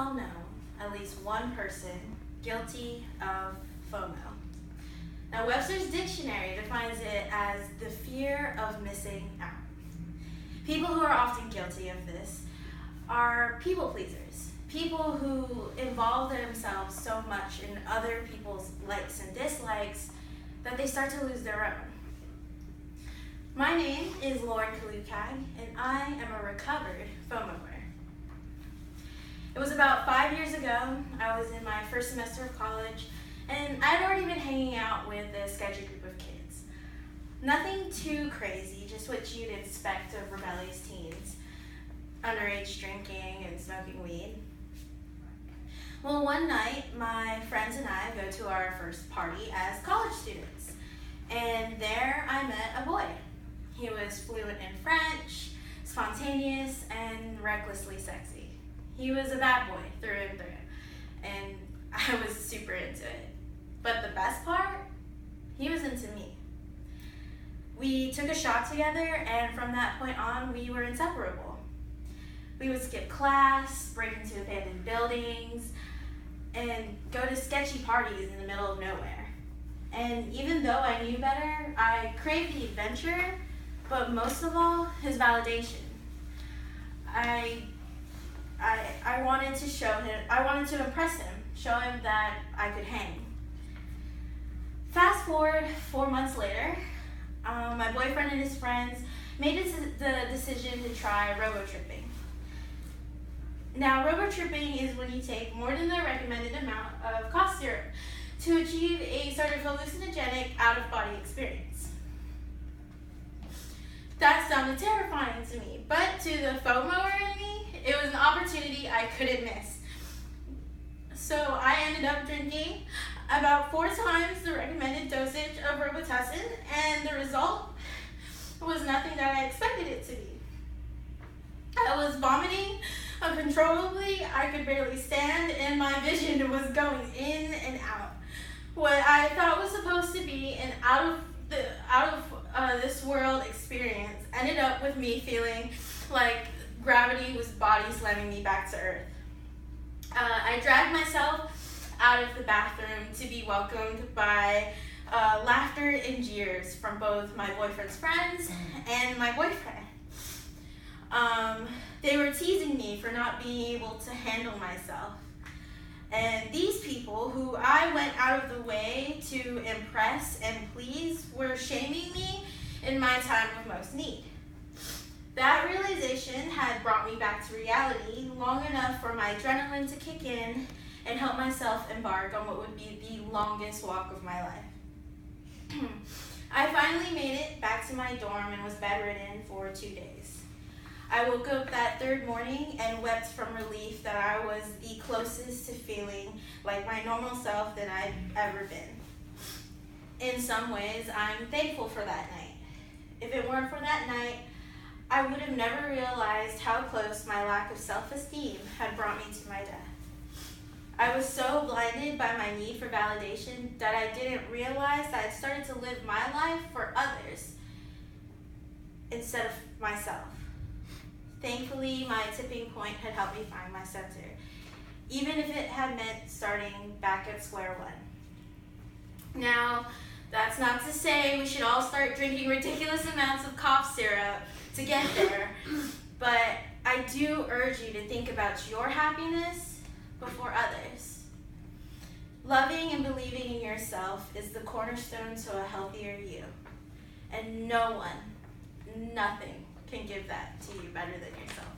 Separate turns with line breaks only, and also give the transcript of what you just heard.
all know at least one person guilty of FOMO. Now, Webster's dictionary defines it as the fear of missing out. People who are often guilty of this are people pleasers, people who involve themselves so much in other people's likes and dislikes that they start to lose their own. My name is Lauren Kalukag, and I am a recovered FOMOer. It was about 5 years ago. I was in my first semester of college, and I'd already been hanging out with a sketchy group of kids. Nothing too crazy, just what you'd expect of rebellious teens. Underage drinking and smoking weed. Well, one night, my friends and I go to our first party as college students, and there I met a boy. He was fluent in French, spontaneous, and recklessly sexy. He was a bad boy through and through, and I was super into it. But the best part, he was into me. We took a shot together, and from that point on, we were inseparable. We would skip class, break into abandoned buildings, and go to sketchy parties in the middle of nowhere. And even though I knew better, I craved the adventure, but most of all, his validation. I wanted to show him, I wanted to impress him, show him that I could hang. Fast forward 4 months later, my boyfriend and his friends made the decision to try robo-tripping. Now, robo-tripping is when you take more than the recommended amount of cough syrup to achieve a sort of hallucinogenic out-of-body experience. That sounded terrifying to me, but to the FOMOer in me, it was an opportunity I couldn't miss. So I ended up drinking about 4 times the recommended dosage of Robitussin, and the result was nothing that I expected it to be. I was vomiting uncontrollably, I could barely stand, and my vision was going in and out. What I thought was supposed to be an out of this world experience ended up with me feeling like gravity was body slamming me back to earth. I dragged myself out of the bathroom to be welcomed by laughter and jeers from both my boyfriend's friends and my boyfriend. They were teasing me for not being able to handle myself. And these people, who I went out of the way to impress and please, were shaming me in my time of most need. That realization had brought me back to reality long enough for my adrenaline to kick in and help myself embark on what would be the longest walk of my life. I finally made it back to my dorm and was bedridden for 2 days. I woke up that third morning and wept from relief that I was the closest to feeling like my normal self that I'd ever been. In some ways, I'm thankful for that night. If it weren't for that night, I would have never realized how close my lack of self-esteem had brought me to my death. I was so blinded by my need for validation that I didn't realize that I'd started to live my life for others instead of myself. Thankfully, my tipping point had helped me find my center, even if it had meant starting back at square one. Now, that's not to say we should all start drinking ridiculous amounts of cough syrup to get there, but I do urge you to think about your happiness before others. Loving and believing in yourself is the cornerstone to a healthier you, and no one, nothing, can give that to you better than yourself.